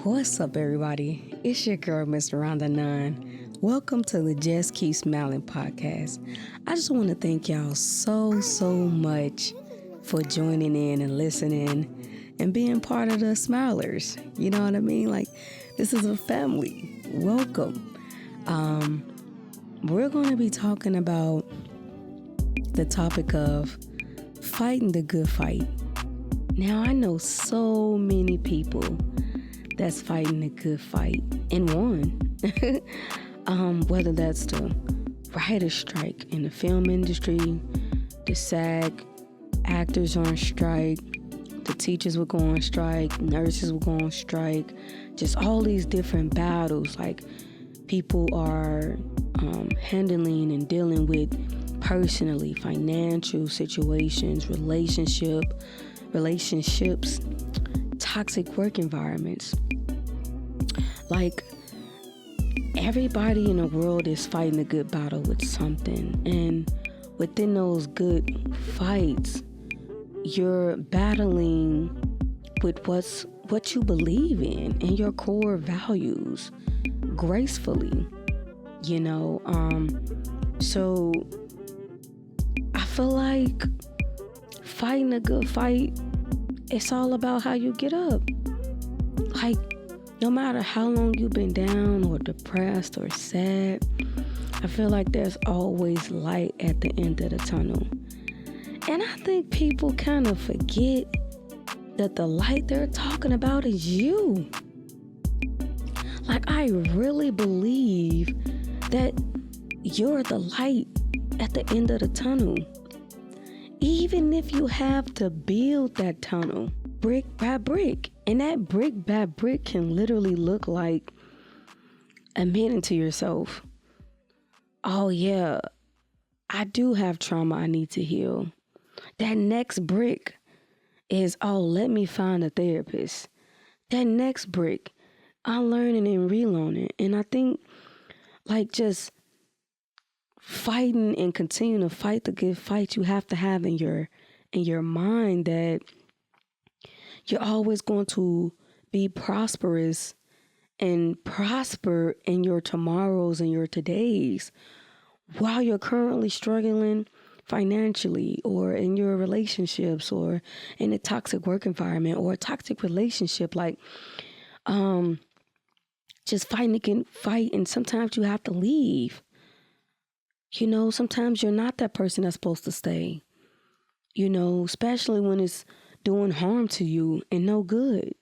What's up, everybody? It's your girl, Miss Rhonda Nine. Welcome to the Just Keep Smiling podcast. I just want to thank y'all so much for joining in and listening and being part of the Smilers. You know what I mean? Like, this is a family. Welcome. We're going to be talking about the topic of fighting the good fight. Now, I know so many people that's fighting the good fight and won. Whether that's the writer's strike in the film industry, the SAG actors on strike, the teachers will go on strike, nurses will go on strike, just all these different battles like people are handling and dealing with personally, financial situations, relationships, toxic work environments. Like, everybody in the world is fighting a good battle with something, and within those good fights, you're battling with what you believe in and your core values gracefully, you know. So I feel like fighting a good fight, it's all about how you get up. Like, no matter how long you've been down or depressed or sad, I feel like there's always light at the end of the tunnel. And I think people kind of forget that the light they're talking about is you. Like, I really believe that you're the light at the end of the tunnel. Even if you have to build that tunnel brick by brick. And that brick by brick can literally look like admitting to yourself, oh yeah, I do have trauma I need to heal. That next brick is, oh, let me find a therapist. That next brick, I'm learning and relearning. And I think, like, just fighting and continuing to fight the good fight, you have to have in your mind that you're always going to be prosperous and prosper in your tomorrows and your todays while you're currently struggling financially, or in your relationships, or in a toxic work environment or a toxic relationship. Like, just fighting against fight, and sometimes you have to leave. You know, sometimes you're not that person that's supposed to stay, you know, especially when it's doing harm to you and no good.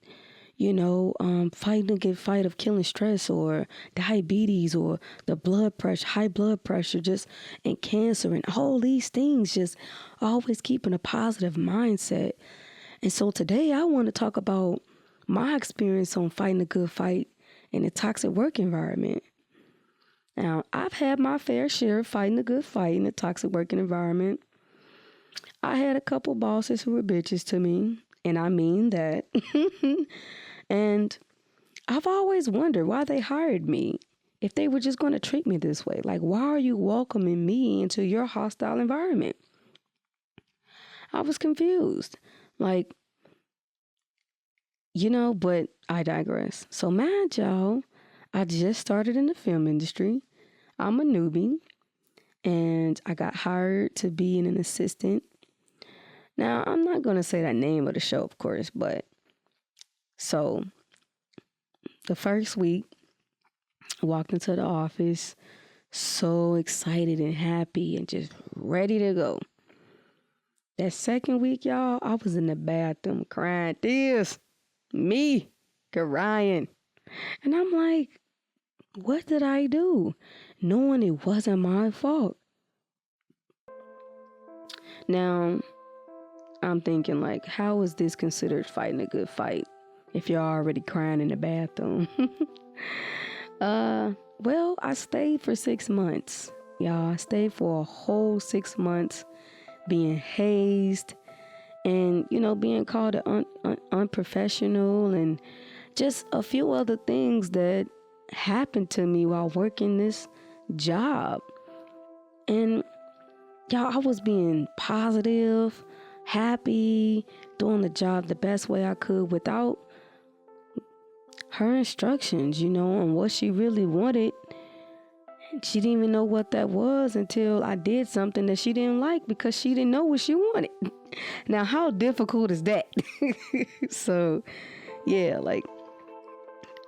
You know, fighting against fight of killing stress or diabetes or the blood pressure, high blood pressure, just and cancer and all these things, just always keeping a positive mindset. And so today I want to talk about my experience on fighting a good fight in a toxic work environment. Now, I've had my fair share of fighting a good fight in a toxic working environment. I had a couple bosses who were bitches to me, and I mean that. And I've always wondered why they hired me if they were just going to treat me this way. Like, why are you welcoming me into your hostile environment? I was confused. Like, you know, but I digress. So, mad y'all, I just started in the film industry. I'm a newbie, and I got hired to be an assistant. Now, I'm not going to say the name of the show, of course, but so the first week, I walked into the office so excited and happy and just ready to go. That second week, y'all, I was in the bathroom crying tears. Me, crying. And I'm like, what did I do? Knowing it wasn't my fault. Now, I'm thinking, like, how is this considered fighting a good fight if you're already crying in the bathroom? Well, I stayed for 6 months. Y'all, I stayed for a whole 6 months being hazed and, you know, being called unprofessional and just a few other things that happened to me while working this job. And y'all, I was being positive, happy, doing the job the best way I could without her instructions, on what she really wanted. She didn't even know what that was until I did something that she didn't like because she didn't know what she wanted. Now, how difficult is that? So, yeah,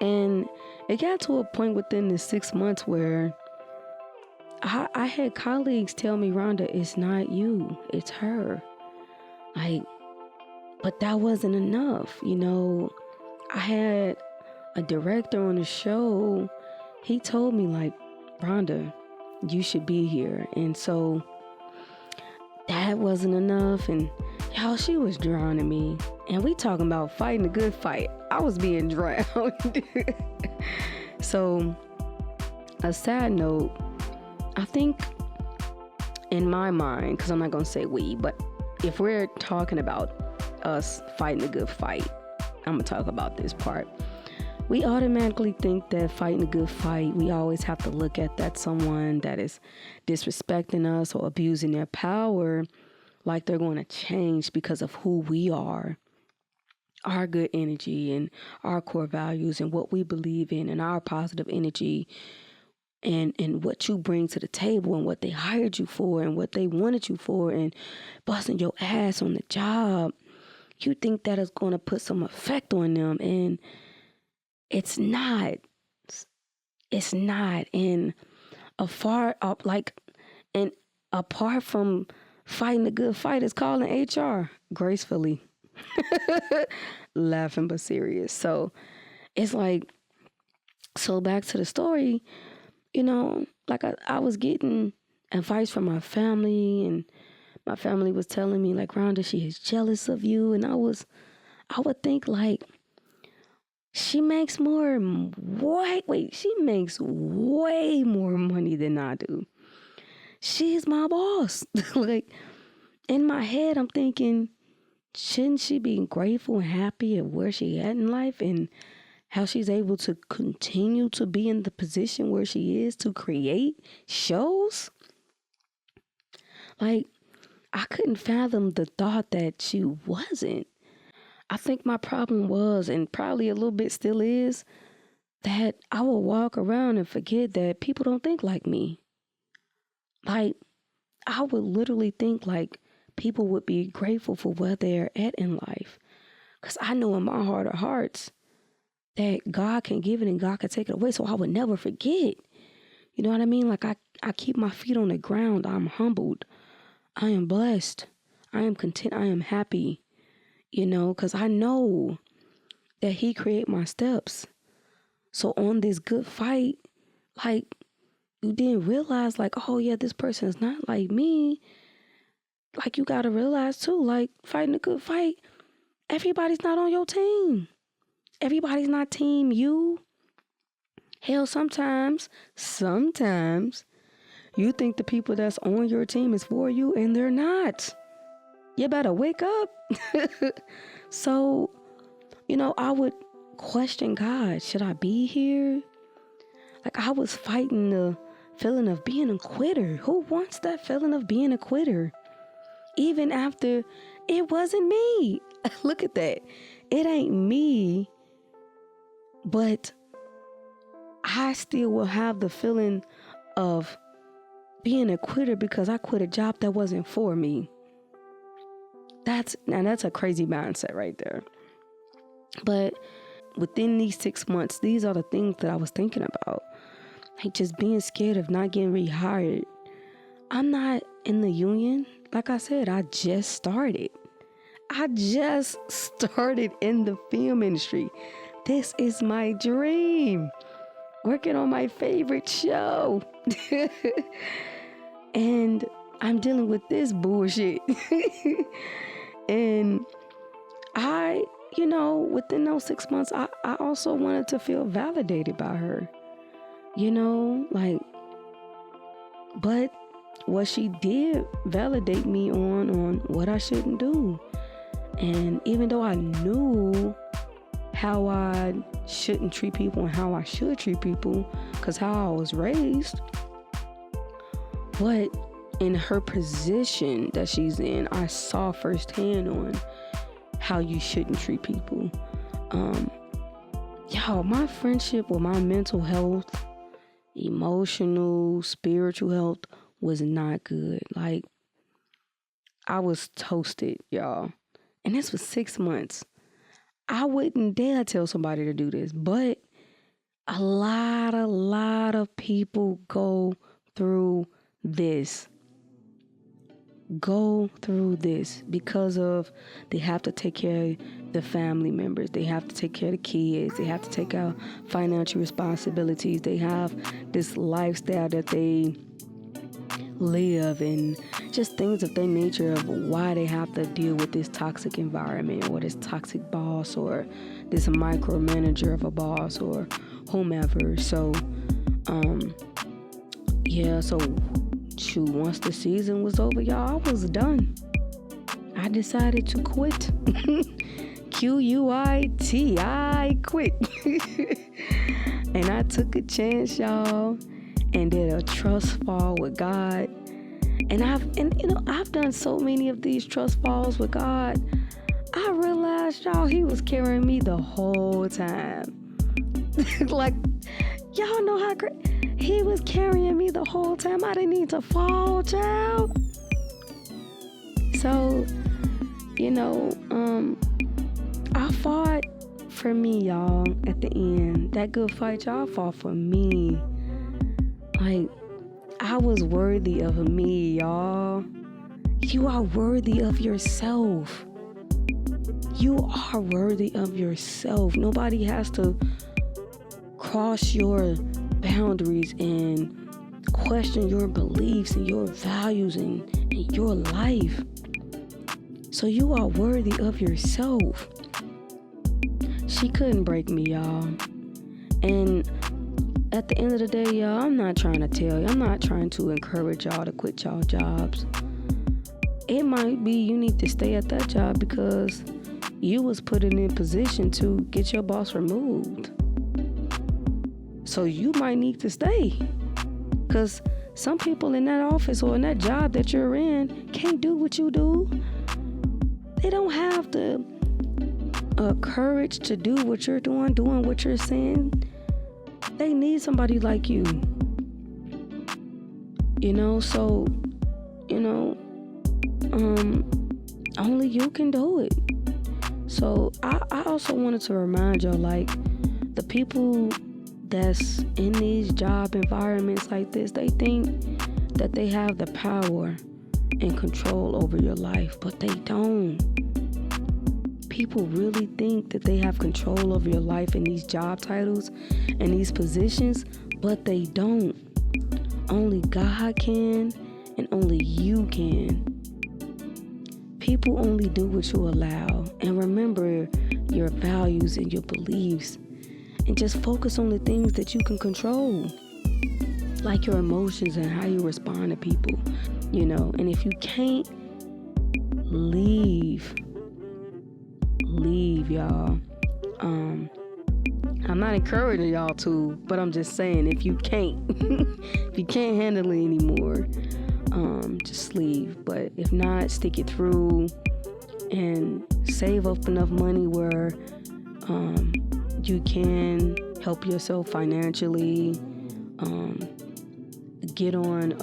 and it got to a point within the 6 months where I had colleagues tell me, Rhonda, it's not you, it's her. But that wasn't enough. I had a director on the show. He told me, Rhonda, you should be here. And so that wasn't enough. And y'all, she was drowning me. And we talking about fighting a good fight. I was being drowned. So, a sad note, I think in my mind, because I'm not going to say we, but if we're talking about us fighting a good fight, I'm going to talk about this part. We automatically think that fighting a good fight, we always have to look at that someone that is disrespecting us or abusing their power, like they're going to change because of who we are, our good energy and our core values and what we believe in and our positive energy and what you bring to the table and what they hired you for and what they wanted you for and busting your ass on the job. You think that is going to put some effect on them, and it's not. It's not. And apart from fighting a good fight, is calling HR gracefully. Laughing but serious. So it's so back to the story, I was getting advice from my family, and my family was telling me, Rhonda, she is jealous of you. And I would think, she makes she makes way more money than I do. She's my boss. In my head, I'm thinking, shouldn't she be grateful and happy at where she at in life and how she's able to continue to be in the position where she is to create shows? I couldn't fathom the thought that she wasn't. I think my problem was, and probably a little bit still is, that I would walk around and forget that people don't think like me. I would literally think people would be grateful for where they're at in life. Because I know in my heart of hearts that God can give it and God can take it away. So I would never forget. You know what I mean? I keep my feet on the ground. I'm humbled. I am blessed. I am content. I am happy. Because I know that He created my steps. So on this good fight, you didn't realize, oh yeah, this person is not like me. You got to realize too, fighting a good fight, everybody's not on your team. Everybody's not team you. Hell, sometimes you think the people that's on your team is for you, and they're not. You better wake up. So, I would question God. Should I be here? I was fighting the feeling of being a quitter. Who wants that feeling of being a quitter? Even after it wasn't me. Look at that. It ain't me, but I still will have the feeling of being a quitter because I quit a job that wasn't for me. That's a crazy mindset right there. But within these 6 months, these are the things that I was thinking about. Just being scared of not getting rehired. I'm not in the union. Like I said, I just started in the film industry. This is my dream. Working on my favorite show. And I'm dealing with this bullshit. And within those 6 months, I also wanted to feel validated by her. But what she did validate me on what I shouldn't do. And even though I knew how I shouldn't treat people and how I should treat people, because how I was raised, but in her position that she's in, I saw firsthand on how you shouldn't treat people. Y'all, my friendship with my mental health, emotional, spiritual health was not good. Like, I was toasted, y'all. And this was 6 months. I wouldn't dare tell somebody to do this, but a lot of people go through this. Because of they have to take care of the family members, they have to take care of the kids, they have to take out financial responsibilities, they have this lifestyle that they live, and just things of their nature of why they have to deal with this toxic environment or this toxic boss or this micromanager of a boss or whomever. So once the season was over, y'all, I was done. I decided to quit. Quit. I quit. And I took a chance, y'all, and did a trust fall with God. And I've done so many of these trust falls with God. I realized, y'all, he was carrying me the whole time. Like, y'all know how great he was carrying me the whole time. I didn't need to fall, child. So, I fought for me, y'all, at the end. That good fight, y'all fought for me. Like, I was worthy of me, y'all. You are worthy of yourself. You are worthy of yourself. Nobody has to cross your boundaries and question your beliefs and your values and your life. So you are worthy of yourself. She couldn't break me, y'all. And at the end of the day, y'all, I'm not trying to tell you. I'm not trying to encourage y'all to quit y'all jobs. It might be you need to stay at that job because you was put in a position to get your boss removed. So you might need to stay. Because some people in that office or in that job that you're in can't do what you do. They don't have the courage to do what you're doing what you're saying. They need somebody like you. So, only you can do it. So I also wanted to remind y'all, like, the people that's in these job environments like this, they think that they have the power and control over your life, but they don't. People really think that they have control over your life in these job titles and these positions, but they don't. Only God can, and only you can. People only do what you allow. And remember your values and your beliefs. And just focus on the things that you can control. Like your emotions and how you respond to people. And if you can't, leave, y'all. I'm not encouraging y'all to, but I'm just saying, if you can't, if you can't handle it anymore, just leave. But if not, stick it through and save up enough money where you can help yourself financially, get on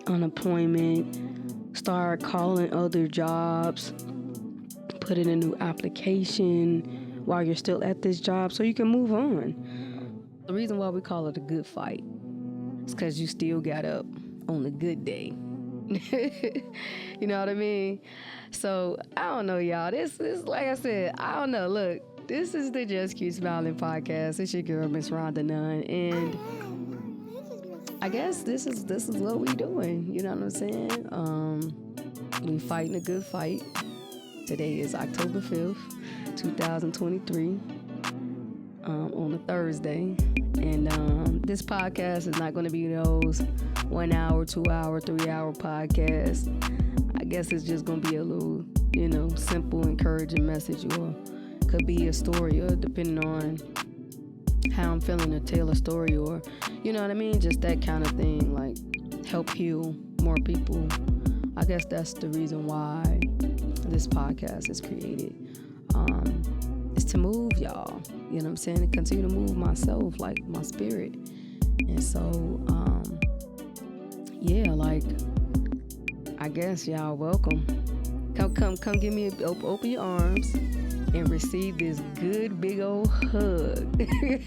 unemployment, start calling other jobs, put in a new application while you're still at this job so you can move on. The reason why we call it a good fight is because you still got up on a good day. You know what I mean? So, I don't know, y'all. This is, like I said, I don't know. Look, this is the Just Keep Smiling podcast. It's your girl, Miss Rhonda Nunn. And I guess this is what we doing. You know what I'm saying? We fighting a good fight. Today is October 5th, 2023, on a Thursday. And this podcast is not going to be those 1 hour, 2 hour, 3 hour podcasts. I guess it's just going to be a little, simple, encouraging message, or could be a story, or depending on how I'm feeling, to tell a story, or, you know what I mean? Just that kind of thing, like help heal more people. I guess that's the reason why this podcast is created. It's to move y'all. You know what I'm saying? To continue to move myself, like my spirit. And so, yeah, like, I guess y'all welcome. Come give me open your arms and receive this good big old hug.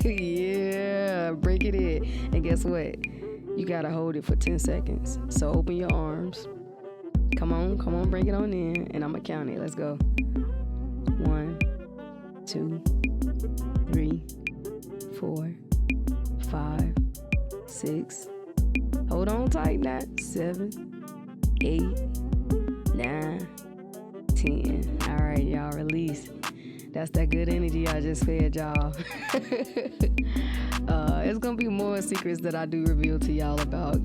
Yeah, break it in. And guess what? You gotta hold it for 10 seconds. So open your arms. Come on, bring it on in. And I'm gonna count it. Let's go. 1, 2, 3, 4, 5, 6. Hold on tight now. 7, 8, 9, 10. All right, y'all, release. That's that good energy I just fed y'all. It's gonna be more secrets that I do reveal to y'all about,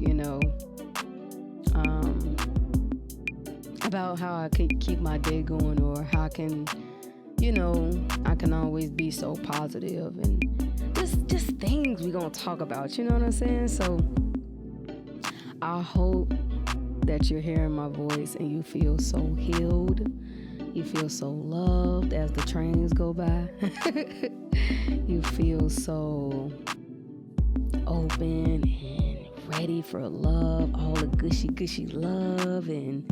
about how I can keep my day going, or how I can, I can always be so positive, and just things we gonna talk about, you know what I'm saying? So I hope that you're hearing my voice and you feel so healed. You feel so loved as the trains go by. You feel so open and ready for love, all the gushy love, and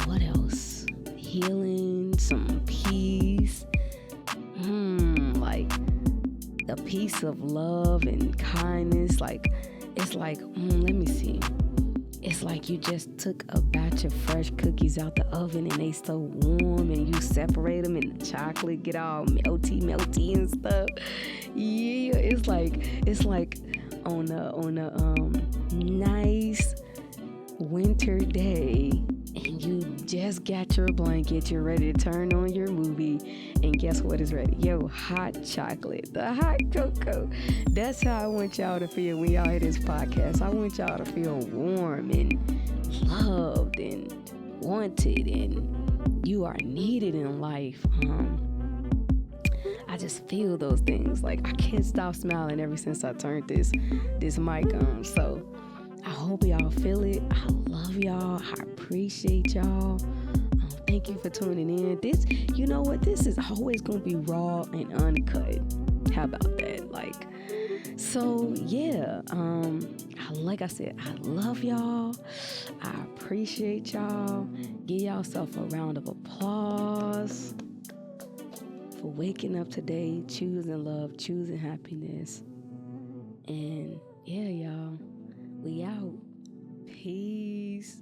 what else? Healing, some peace. Like the peace of love and kindness. Like, it's like, let me see. It's like you just took a batch of fresh cookies out the oven and they so warm, and you separate them and the chocolate get all melty and stuff. Yeah, it's like on a nice winter day, and you just got your blanket, you're ready to turn on your movie, and guess what is ready? Yo, hot chocolate, the hot cocoa. That's how I want y'all to feel when y'all hear this podcast. I want y'all to feel warm and loved and wanted, and you are needed in life. I just feel those things. Like, I can't stop smiling ever since I turned this mic on. So I hope y'all feel it. I love y'all. I appreciate y'all. Thank you for tuning in. This, you know what? This is always going to be raw and uncut. How about that? Like, so yeah. Like I said, I love y'all. I appreciate y'all. Give yourself a round of applause for waking up today, choosing love, choosing happiness. And yeah, y'all. We out. Peace.